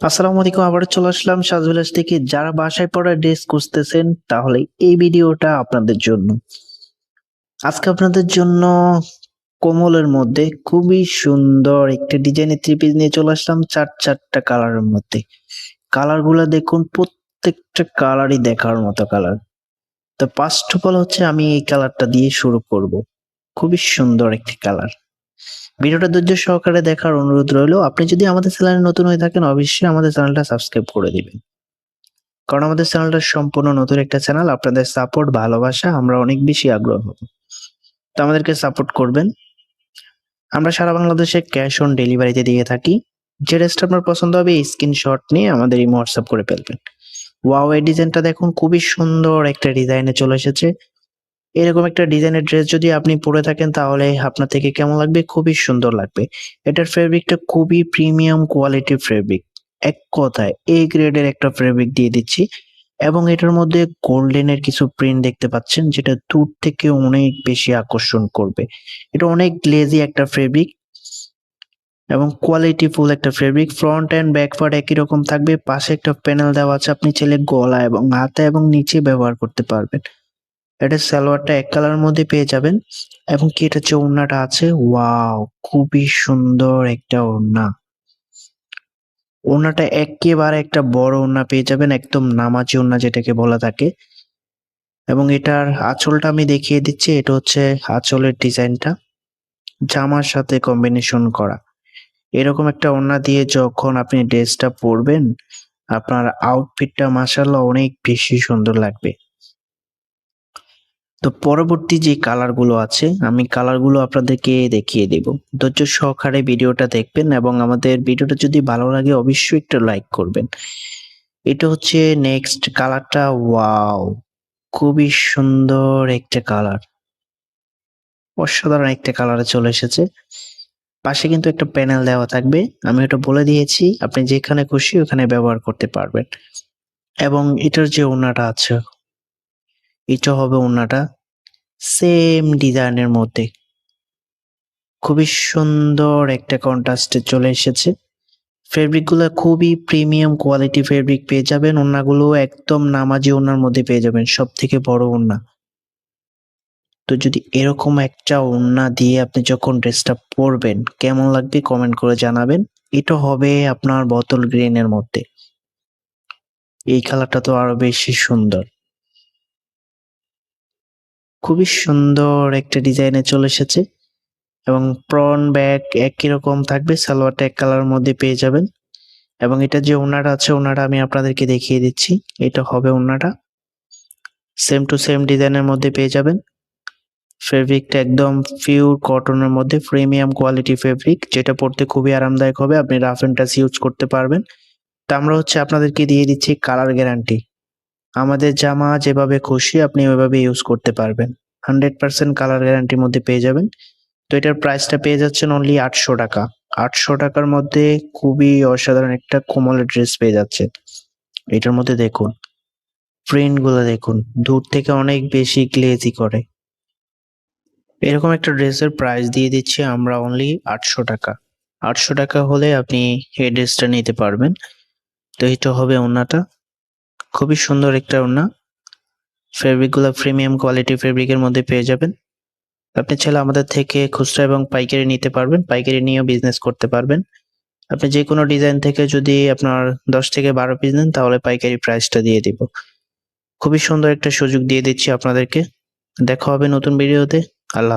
আসসালামু আলাইকুম, আবার চলে আসলাম সাজবিলাস থেকে। যারা বাসায় পড়া ড্রেস খুঁজতেছেন তাহলে এই ভিডিওটা আপনাদের জন্য। আজকে আপনাদের জন্য কোমলের মধ্যে খুবই সুন্দর একটা ডিজাইনের থ্রি পিস নিয়ে চলে আসলাম, চারটা কালারের মধ্যে। কালার গুলা দেখুন, প্রত্যেকটা কালারই দেখার মতো কালার। তো ফার্স্ট অফ অল হচ্ছে আমি এই কালারটা দিয়ে শুরু করব। খুবই সুন্দর একটি কালার। ভিডিওটা ধৈর্য সহকারে দেখার অনুরোধ রইলো। আপনি যদি আমাদের চ্যানেলে নতুন হয়ে থাকেন, অবশ্যই আমাদের চ্যানেলটা সাবস্ক্রাইব করে দিবেন, কারণ আমাদের চ্যানেলটা সম্পূর্ণ নতুন একটা চ্যানেল। আপনাদের সাপোর্ট, ভালোবাসা আমরা অনেক বেশি আগ্রহ হব, তো আমাদেরকে সাপোর্ট করবেন। আমরা সারা বাংলাদেশে ক্যাশ অন ডেলিভারিতে দিয়ে থাকি। যে ড্রেসটা আপনার পছন্দ হবে স্ক্রিনশট নিয়ে আমাদের এই হোয়াটসঅ্যাপ করে ফেলবেন। ওয়াও, এই ডিজাইনটা দেখুন, খুবই সুন্দর একটা ডিজাইনে চলে এসেছে। এরকম একটা ডিজাইনের ড্রেস যদি আপনি পরে থাকেন তাহলে আপনার থেকে কেমন লাগবে? খুবই সুন্দর লাগবে। এটার ফেব্রিকটা খুবই প্রিমিয়াম কোয়ালিটির ফেব্রিক। এক কথায় এ গ্রেডের একটা ফেব্রিক দিয়ে দিচ্ছি, এবং এটার মধ্যে গোল্ডেনের কিছু প্রিন্ট দেখতে পাচ্ছেন, যেটা দূর থেকে অনেক বেশি আকর্ষণ করবে। এটা অনেক গ্লেজি একটা ফেব্রিক এবং কোয়ালিটি ফুল একটা fabric. Front end back part একই রকম থাকবে। পাশে একটা প্যানেল দেওয়া আছে, আপনি চাইলে গলা এবং হাতা এবং নিচে ব্যবহার করতে পারবেন। এটা সালোয়ারটা এক কালারের মধ্যে পেয়ে যাবেন, এবং কি এটা যে ওড়নাটা আছে, ওয়াও, খুবই সুন্দর একটা ওড়না। ওড়নাটা একেবারে একটা বড় ওড়না পেয়ে যাবেন, একদম নামাজি ওড়না যেটাকে বলা থাকে। এবং এটার আঁচলটা আমি দেখিয়ে দিচ্ছি। এটা হচ্ছে আঁচলের ডিজাইনটা, জামার সাথে কম্বিনেশন করা। এরকম একটা ওড়না দিয়ে যখন আপনি ড্রেসটা পরবেন, আপনার আউটফিটটা মাশাআল্লাহ অনেক বেশি সুন্দর লাগবে। তো পরবর্তী যে কালারগুলো আছে, আমি কালারগুলো আপনাদেরকে দেখিয়ে দেব। ধৈর্য সহকারে ভিডিওটা দেখবেন, এবং আমাদের ভিডিওটা যদি ভালো লাগে অবশ্যই একটা লাইক করবেন। এটা হচ্ছে নেক্সট কালারটা। ওয়াও, খুবই সুন্দর একটা কালার, অসাধারণ একটা কালারে চলে এসেছে। পাশে কিন্তু একটা প্যানেল দেওয়া থাকবে, আমি ওটা বলে দিয়েছি, আপনি যেখানে খুশি ওখানে ব্যবহার করতে পারবেন। এবং এটার যে ওড়নাটা আছে, এটা হবে ওড়নাটা সেম ডিজাইনের মধ্যে। খুবই সুন্দর একটা কন্ট্রাস্টে চলে এসেছে। ফেব্রিকগুলো খুবই প্রিমিয়াম কোয়ালিটি ফেব্রিক পেয়ে যাবেন। ওড়নাগুলো একদম নামাজি ওড়নার মধ্যে পেয়ে যাবেন, সব থেকে বড় ওড়না। তো যদি এরকম একটা ওড়না দিয়ে আপনি যখন ড্রেসটা পরবেন কেমন লাগবে কমেন্ট করে জানাবেন। এটা হবে আপনার বোতল গ্রিনের মধ্যে। এই কালারটা তো আরো বেশি সুন্দর। খুবই সুন্দর একটা ডিজাইনে চলে এসেছে, এবং ফ্রন্ট ব্যাক একই রকম থাকবে। সালোয়ারটা এক কালারের মধ্যে পেয়ে যাবেন, এবং এটা যে ওড়নাটা আছে, ওড়নাটা আমি আপনাদেরকে দেখিয়ে দিচ্ছি। এটা হবে ওড়নাটা, সেম টু সেম ডিজাইনের মধ্যে পেয়ে যাবেন। ফেব্রিকটা একদম পিওর কটনের মধ্যে, প্রিমিয়াম কোয়ালিটি ফেব্রিক, যেটা পরতে খুবই আরামদায়ক হবে। আপনি রাফ এন্ড টাচ ইউজ করতে পারবেন। তা আমরা হচ্ছে আপনাদেরকে দিয়ে দিচ্ছি কালার গ্যারান্টি। আমাদের জামা যেভাবে খুশি আপনি ওইভাবে ইউজ করতে পারবেন। 100% কালার গ্যারান্টির মধ্যে পেয়ে যাবেন। তো এটার প্রাইসটা পেয়ে যাচ্ছেন অনলি 800 টাকা। 800 টাকার মধ্যে খুবই অসাধারণ একটা কোমলের ড্রেস পেয়ে যাচ্ছেন। এটার মধ্যে দেখুন, প্রিন্ট গুলো দেখুন, দূর থেকে অনেক বেশি গ্লেজি করে। এরকম একটা ড্রেসের প্রাইস দিয়ে দিচ্ছি আমরা অনলি 800 টাকা। 800 টাকা হলে আপনি এই ড্রেসটা নিতে পারবেন। তো এটা হবে ওড়নাটা, খুবই সুন্দর একটা ওড়না। ফেব্রিক গুলো প্রিমিয়াম কোয়ালিটি ফেব্রিকের মধ্যে পেয়ে যাবেন। আপনি চাইলে আমাদের থেকে খুচরা এবং পাইকারি নিতে পারবেন, পাইকারি নিয়েও বিজনেস করতে পারবেন। আপনি যে কোনো ডিজাইন থেকে যদি আপনার 10 থেকে 12 পিস নেন তাহলে পাইকারি প্রাইসটা দিয়ে দিব। খুবই সুন্দর একটা সুযোগ দিয়ে দিচ্ছি আপনাদেরকে। দেখা হবে নতুন ভিডিওতে। আল্লাহ।